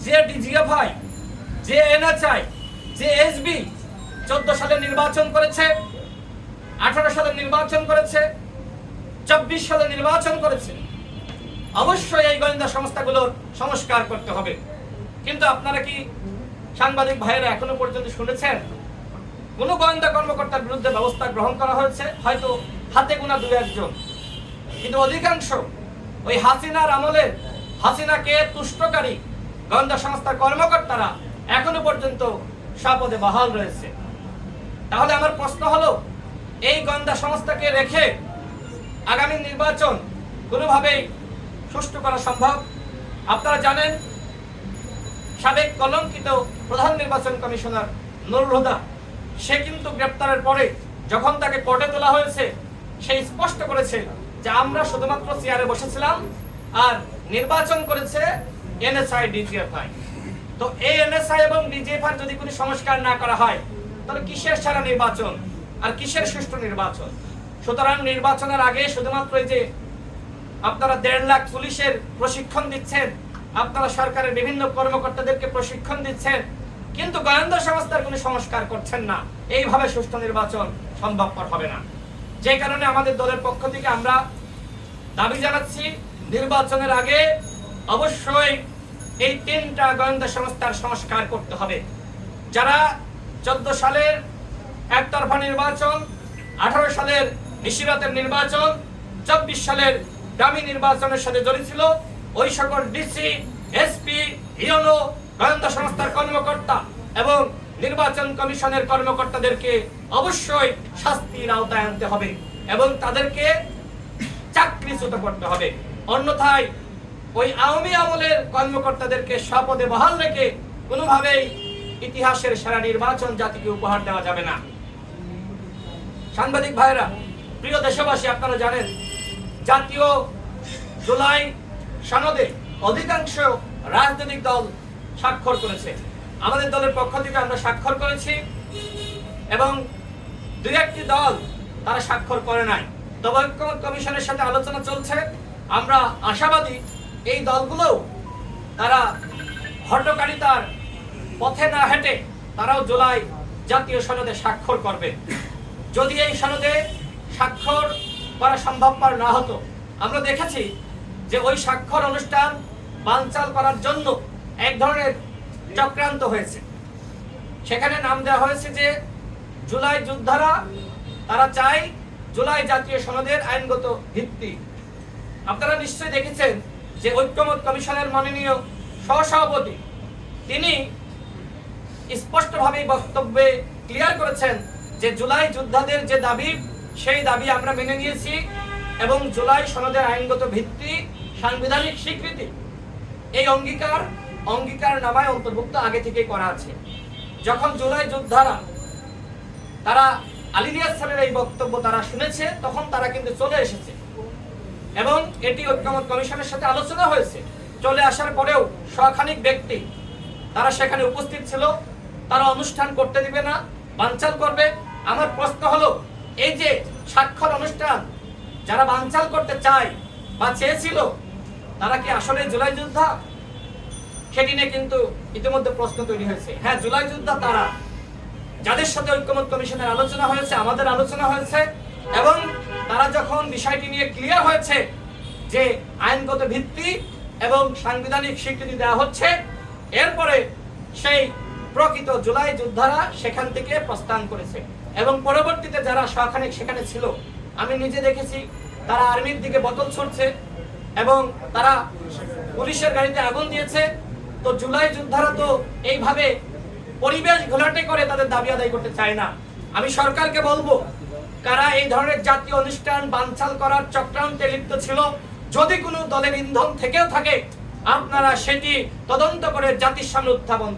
যে ডিজিএফআই, যে এনএচআই, যে এসবি 14 সালে নির্বাচন করেছে, 18 সালে নির্বাচন করেছে, 24 সালে নির্বাচন করেছে, অবশ্যই এই গোয়েন্দা সংস্থাগুলোর সংস্কার করতে হবে। কিন্তু আপনারা কি সাংবাদিক ভাইয়েরা এখনো পর্যন্ত শুনেছেন কোন গোয়েন্দা কর্মকর্তার বিরুদ্ধে ব্যবস্থা গ্রহণ করা হয়েছে? হয়তো হাতে গোনা 2-1 জন, কিন্তু অধিকাংশ ওই হাসিনার আমলের, হাসিনাকে তুষ্টকারী গোয়েন্দা সংস্থার কর্মকর্তারা এখনো পর্যন্ত স্বপদে বহাল রয়েছে। তাহলে আমার প্রশ্ন হলো, এই গোয়েন্দা সংস্থাকে রেখে আগামী নির্বাচন কোনোভাবেই সুষ্ঠু করা সম্ভব? আপনারা জানেন, সাবেক কলঙ্কিত প্রধান নির্বাচন কমিশনার নুরুল হুদা, সে কিন্তু গ্রেপ্তারের পরে যখন তাকে কোর্টে তোলা হয়েছে, সে স্পষ্ট করেছে যে আমরা শুধুমাত্র চেয়ারে বসেছিলাম আর নির্বাচন করেছে এনএসআই, ডিজিএফআই। তো এই এনএসআই এবং ডিজিএফআই যদি কোনো সংস্কার না করা হয়, তাহলে কিসের সারা নির্বাচন আর কিসের সুষ্ঠু নির্বাচন? সুতরাং নির্বাচনের আগে শুধুমাত্র এই যে আপনারা 1.5 লাখ পুলিশের প্রশিক্ষণ দিচ্ছেন, আপনারা সরকারের বিভিন্ন কর্মকর্তাদেরকে প্রশিক্ষণ দিচ্ছেন, কিন্তু গোয়েন্দা সংস্থার কোনো সংস্কার করছেন না, এইভাবে সুষ্ঠু নির্বাচন সম্ভবপর হবে না। যে কারণে আমাদের দলের পক্ষ থেকে আমরা দাবি জানাচ্ছি, নির্বাচনের আগে অবশ্যই এই 3টা গোয়েন্দা সংস্থার সংস্কার করতে হবে। যারা 14 সালের একতরফা নির্বাচন, 18 সালের নিশিরাতের নির্বাচন, 24 সালের ডামি নির্বাচনের সাথে জড়িত ছিল, ওই সকল ডিসি, এসপি, ইওনো, গোয়েন্দা সংস্থার কর্মকর্তা এবং নির্বাচন কমিশনের কর্মকর্তাদেরকে অবশ্যই শাস্তির আওতায় আনতে হবে এবং তাদেরকে চাকরিচ্যুত করতে হবে। অন্যথায় ওই আওয়ামী আমলের কর্মকর্তাদেরকে স্বপদে বহাল রেখে কোনোভাবেই ইতিহাসের সেরা নির্বাচন জাতিকে উপহার দেওয়া যাবে না। সাংবাদিক ভাইরা, প্রিয় দেশবাসী, আপনারা জানেন জাতীয় জুলাই সনদে অধিকাংশ রাজনৈতিক দল স্বাক্ষর করেছে। আমাদের দলের পক্ষ থেকে আমরা স্বাক্ষর করেছি এবং 2-1টি দল তারা স্বাক্ষর করে নাই। তবে ঐক্যমত্য কমিশনের সাথে আলোচনা চলছে। আমরা আশাবাদী এই দলগুলো তারা হটকারিতার পথে না হেঁটে তারাও জুলাই জাতীয় সনদে স্বাক্ষর করবে। যদি এই সনদে স্বাক্ষর করা সম্ভবপর না হতো, আমরা দেখেছি যে ওই স্বাক্ষর অনুষ্ঠান বানচাল করার জন্য এক ধরনের চক্রান্ত হয়েছে। সেখানে নাম দেওয়া হয়েছে যে জুলাই যোদ্ধারা, তারা চায় জুলাই জাতীয় সনদের আইনগত ভিত্তি। আপনারা নিশ্চয়ই দেখেছেন যে ঐক্যমত্য কমিশনের মাননীয় সহসভাপতি তিনি স্পষ্টভাবে বক্তব্যে ক্লিয়ার করেছেন যে জুলাই যোদ্ধাদের যে দাবি, সেই দাবি আমরা মেনে নিয়েছি এবং জুলাই সনদের আইনগত ভিত্তি, সাংবিধানিক স্বীকৃতি, এই অঙ্গীকার নামায় অন্তর্ভুক্ত আগে থেকে করা আছে। যখন জুলাই যোদ্ধারা তারা আলী রিয়াজ স্যারের এই বক্তব্য তারা শুনেছে, তখন তারা কিন্তু চলে এসেছে এবং এটি ঐক্যমত্য কমিশনের সাথে আলোচনা হয়েছে। চলে আসার পরেও শখানিক ব্যক্তি তারা সেখানে উপস্থিত ছিল, তারা অনুষ্ঠান করতে দিবে না, বানচাল করবে। আমার প্রশ্ন হলো, এই যে স্বাক্ষর অনুষ্ঠান যারা বানচাল করতে চায় বা চেয়েছিল, তারা কি আসলে জুলাই যোদ্ধা? সেটি নিয়ে কিন্তু ইতিমধ্যে প্রশ্ন তৈরি হয়েছে। হ্যাঁ, জুলাই যোদ্ধা তারা, যাদের সাথে ঐক্যমত্য কমিশনের আলোচনা হয়েছে, আমাদের আলোচনা হয়েছে এবং তারা যখন বিষয়টি নিয়ে ক্লিয়ার হয়েছে যে আইনগত ভিত্তি এবং সাংবিধানিক স্বীকৃতি দেওয়া হচ্ছে, এরপরে সেই প্রকৃত জুলাই যোদ্ধারা সেখান থেকে প্রস্থান করেছে এবং পরবর্তীতে যারা শখানিক সেখানে ছিল, আমি নিজে দেখেছি তারা আর্মির দিকে বোতল ছুড়ছে এবং তারা পুলিশের গাড়িতে আগুন দিয়েছে। তো জুলাই যোদ্ধারা তো এইভাবে পরিবেশ ঘোলাটে করে তাদের দাবি আদায় করতে চায় না। আমি সরকারকে বলবো, কারা এই ধরনের জাতীয় অনুষ্ঠান বানচাল করার চক্রান্তে লিপ্ত ছিল, যদি কোনো দলের ইন্ধন থেকেও থাকে, আপনারা সেটি তদন্ত করে জাতির সামনে উত্থাপন